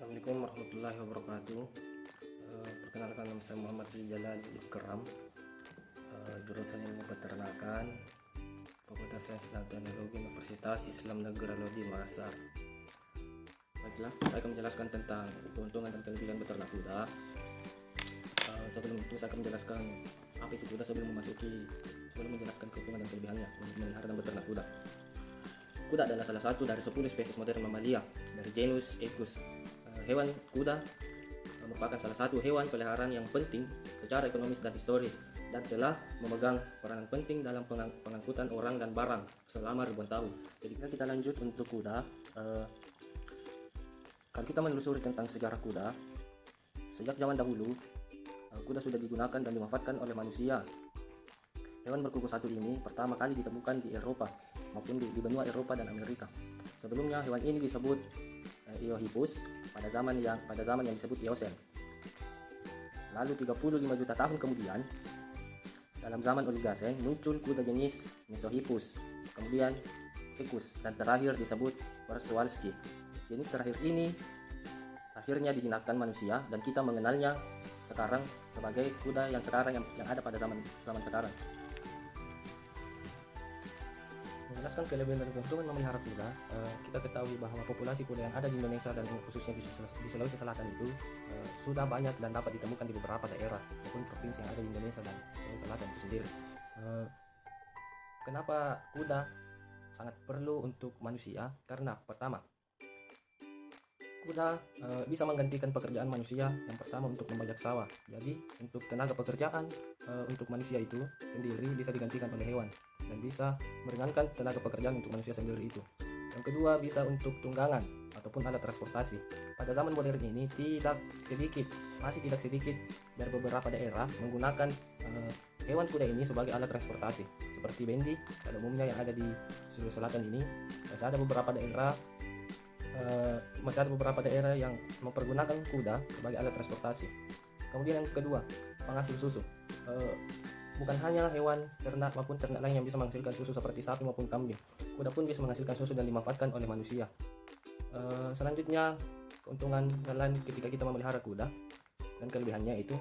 Assalamualaikum warahmatullahi wabarakatuh. Perkenalkan, nama saya Muhammad Jalal Ikram, jurusan ilmu peternakan, Fakultas Sains dan Teknologi Universitas Islam Negara Lodi Makassar. Baiklah, saya akan menjelaskan tentang keuntungan dan kelebihan beternak kuda. Sebelum itu saya akan menjelaskan apa itu kuda sebelum menjelaskan keuntungan dan kelebihannya untuk memelihara dan beternak kuda. Kuda adalah salah satu dari 10 spesies modern mamalia dari genus Equus. Hewan kuda merupakan salah satu hewan peliharaan yang penting secara ekonomis dan historis dan telah memegang peranan penting dalam pengangkutan orang dan barang selama ribuan tahun. Jadi kita lanjut untuk kuda. Kalau kita menelusuri tentang sejarah kuda, sejak zaman dahulu kuda sudah digunakan dan dimanfaatkan oleh manusia. Hewan berkuku satu ini pertama kali ditemukan di Eropa maupun di benua Eropa dan Amerika. Sebelumnya hewan ini disebut Eohippus pada zaman yang disebut Eosen. Lalu 35 juta tahun kemudian, dalam zaman Oligocene muncul kuda jenis Mesohippus, kemudian Equus, dan terakhir disebut Przewalski. Jenis terakhir ini akhirnya dijinakkan manusia dan kita mengenalnya sekarang sebagai kuda yang ada pada zaman sekarang. Menjelaskan kelebihan dan keuntungan memelihara kuda, kita ketahui bahwa populasi kuda yang ada di Indonesia dan khususnya di Sulawesi Selatan itu sudah banyak dan dapat ditemukan di beberapa daerah maupun provinsi yang ada di Indonesia dan Sulawesi Selatan itu sendiri. Kenapa kuda sangat perlu untuk manusia? Karena pertama, kuda bisa menggantikan pekerjaan manusia. Yang pertama untuk membajak sawah. Jadi untuk tenaga pekerjaan untuk manusia itu sendiri bisa digantikan oleh hewan dan bisa meringankan tenaga pekerjaan untuk manusia sendiri itu. Yang kedua, bisa untuk tunggangan ataupun alat transportasi. Pada zaman modern ini masih tidak sedikit dari beberapa daerah menggunakan hewan kuda ini sebagai alat transportasi. Seperti bendi pada umumnya yang ada di Sulawesi Selatan ini, masih ada beberapa daerah yang mempergunakan kuda sebagai alat transportasi. Kemudian yang kedua, penghasil susu. Bukan hanya hewan ternak maupun ternak lain yang bisa menghasilkan susu seperti sapi maupun kambing. Kuda pun bisa menghasilkan susu dan dimanfaatkan oleh manusia. Selanjutnya, keuntungan lain ketika kita memelihara kuda dan kelebihannya itu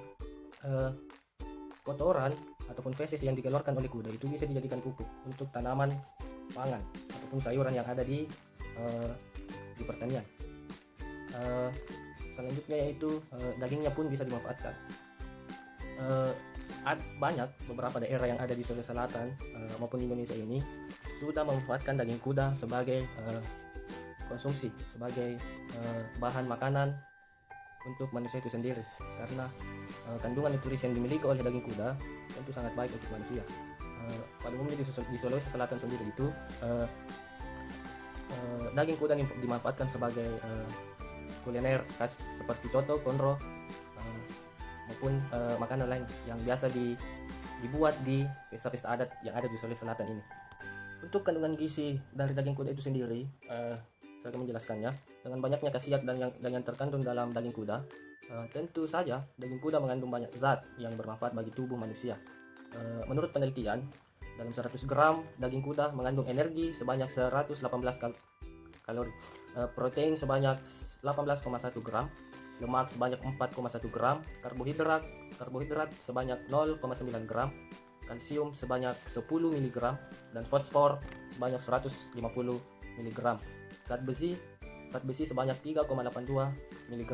kotoran ataupun feses yang dikeluarkan oleh kuda itu bisa dijadikan pupuk untuk tanaman pangan ataupun sayuran yang ada di pertanian. Selanjutnya yaitu dagingnya pun bisa dimanfaatkan. Banyak beberapa daerah yang ada di Sulawesi Selatan maupun Indonesia ini sudah memanfaatkan daging kuda sebagai konsumsi, sebagai bahan makanan untuk manusia itu sendiri, karena kandungan nutrisi yang dimiliki oleh daging kuda tentu sangat baik untuk manusia. Pada umumnya di Sulawesi Selatan sendiri itu daging kuda dimanfaatkan sebagai kuliner khas seperti coto, konro, maupun makanan lain yang biasa dibuat di pesta-pesta adat yang ada di Sulawesi Selatan ini. Untuk kandungan gizi dari daging kuda itu sendiri, saya akan menjelaskannya. Dengan banyaknya khasiat dan yang terkandung dalam daging kuda, tentu saja daging kuda mengandung banyak zat yang bermanfaat bagi tubuh manusia. Menurut penelitian, dalam 100 gram daging kuda mengandung energi sebanyak 118 kalori, protein sebanyak 18,1 gram, lemak sebanyak 4,1 gram, karbohidrat sebanyak 0,9 gram, kalsium sebanyak 10 mg, dan fosfor sebanyak 150 mg. Zat besi sebanyak 3,82 mg.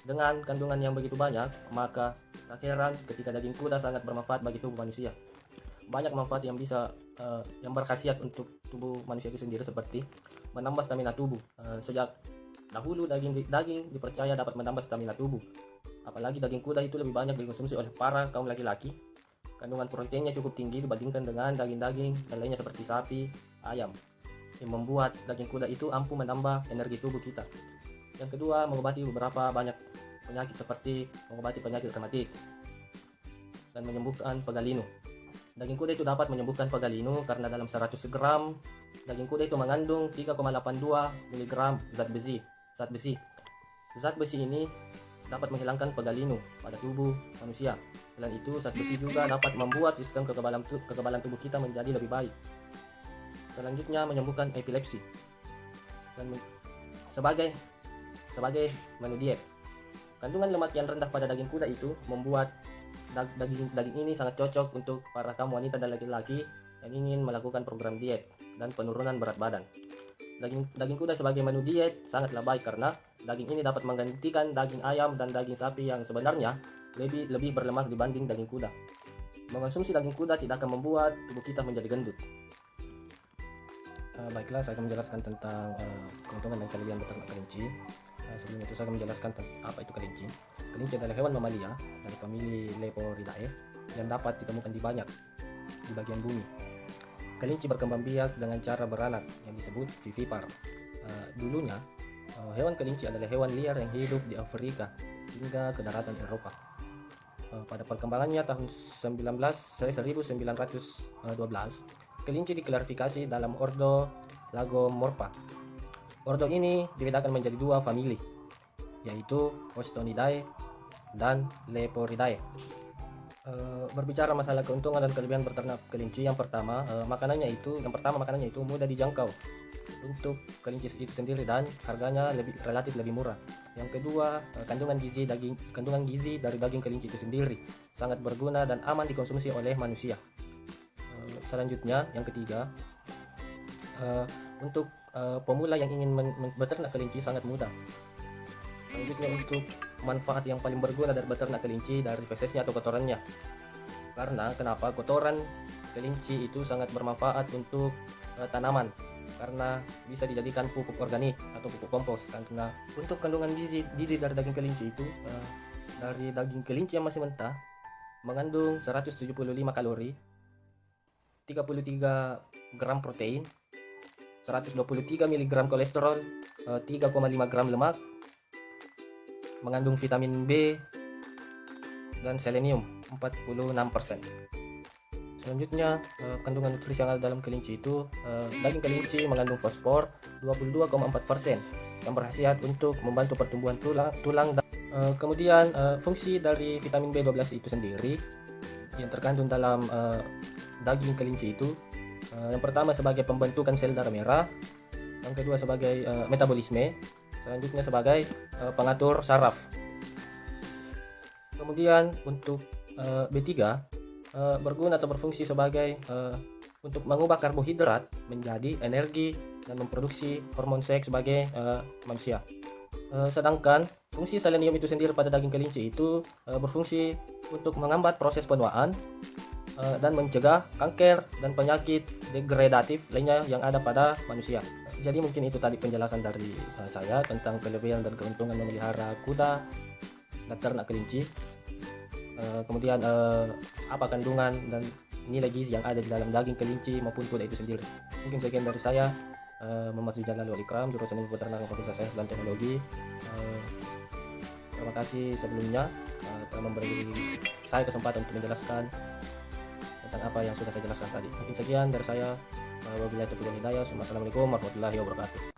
Dengan kandungan yang begitu banyak, maka tak heran ketika daging kuda sangat bermanfaat bagi tubuh manusia. Banyak manfaat yang berkhasiat untuk tubuh manusia itu sendiri, seperti menambah stamina tubuh. Sejak dahulu daging dipercaya dapat menambah stamina tubuh. Apalagi daging kuda itu lebih banyak dikonsumsi oleh para kaum laki-laki. Kandungan proteinnya cukup tinggi dibandingkan dengan daging-daging dan lainnya seperti sapi, ayam, yang membuat daging kuda itu ampuh menambah energi tubuh kita. Yang kedua, mengobati beberapa banyak penyakit seperti mengobati penyakit rematik dan menyembuhkan pegalinu. Daging kuda itu dapat menyembuhkan pegalinu karena dalam 100 gram daging kuda itu mengandung 3,82 mg zat besi. Zat besi ini dapat menghilangkan pegalinu pada tubuh manusia. Selain itu, zat besi juga dapat membuat sistem kekebalan tubuh kita menjadi lebih baik. Selanjutnya, menyembuhkan epilepsi. Dan sebagai menu diet. Kandungan lemak yang rendah pada daging kuda itu membuat daging ini sangat cocok untuk para kaum wanita dan laki-laki yang ingin melakukan program diet dan penurunan berat badan. Daging kuda sebagai menu diet sangatlah baik karena daging ini dapat menggantikan daging ayam dan daging sapi yang sebenarnya lebih berlemak dibanding daging kuda. Mengonsumsi daging kuda tidak akan membuat tubuh kita menjadi gendut. Baiklah, saya akan menjelaskan tentang keuntungan dan kelebihan beternak kelinci. Sebelum itu saya akan menjelaskan apa itu kelinci. Kelinci adalah hewan mamalia dari famili Leporidae yang dapat ditemukan di bagian bumi. Kelinci berkembang biak dengan cara beranak yang disebut vivipar. Dulunya, hewan kelinci adalah hewan liar yang hidup di Afrika hingga ke daratan Eropa. Pada perkembangannya tahun 1912, kelinci diklasifikasi dalam ordo Lagomorpha. Ordo ini dibedakan menjadi dua famili, yaitu Ostonidae dan Leporidae. Berbicara masalah keuntungan dan kelebihan beternak kelinci, yang pertama makanannya itu mudah dijangkau untuk kelinci itu sendiri dan harganya relatif lebih murah. Yang kedua, kandungan gizi dari daging kelinci itu sendiri sangat berguna dan aman dikonsumsi oleh manusia. Selanjutnya, yang ketiga, untuk pemula yang ingin beternak kelinci sangat mudah. Selanjutnya, untuk manfaat yang paling berguna dari beternak kelinci dari fesesnya atau kotorannya. Karena kenapa? Kotoran kelinci itu sangat bermanfaat untuk tanaman karena bisa dijadikan pupuk organik atau pupuk kompos. Karena untuk kandungan gizi dari daging kelinci itu, dari daging kelinci yang masih mentah mengandung 175 kalori, 33 gram protein, 123 mg kolesterol, 3,5 gram lemak, mengandung vitamin B dan selenium 46%. Selanjutnya, kandungan nutrisi yang ada dalam kelinci itu, daging kelinci mengandung fosfor 22,4% yang berkhasiat untuk membantu pertumbuhan tulang. Kemudian fungsi dari vitamin B12 itu sendiri yang terkandung dalam daging kelinci itu, yang pertama sebagai pembentukan sel darah merah, yang kedua sebagai metabolisme, selanjutnya sebagai pengatur saraf. Kemudian untuk B3 berguna atau berfungsi sebagai untuk mengubah karbohidrat menjadi energi dan memproduksi hormon seks sebagai manusia. Sedangkan fungsi selenium itu sendiri pada daging kelinci itu berfungsi untuk menghambat proses penuaan dan mencegah kanker dan penyakit degradatif lainnya yang ada pada manusia. Jadi mungkin itu tadi penjelasan dari saya tentang kelebihan dan keuntungan memelihara kuda dan ternak kelinci. Kemudian apa kandungan dan nilai gizi yang ada di dalam daging kelinci maupun kuda itu sendiri. Mungkin sekian dari saya, Muhammad Jalal Wal Ikram, jurusan Ilmu Peternakan Fakultas Sains dan Teknologi. Terima kasih sebelumnya telah memberi saya kesempatan untuk menjelaskan tentang apa yang sudah saya jelaskan tadi. Mungkin sekian dari saya. Wabillahi taufiq wal hidayah. Wassalamualaikum warahmatullahi wabarakatuh.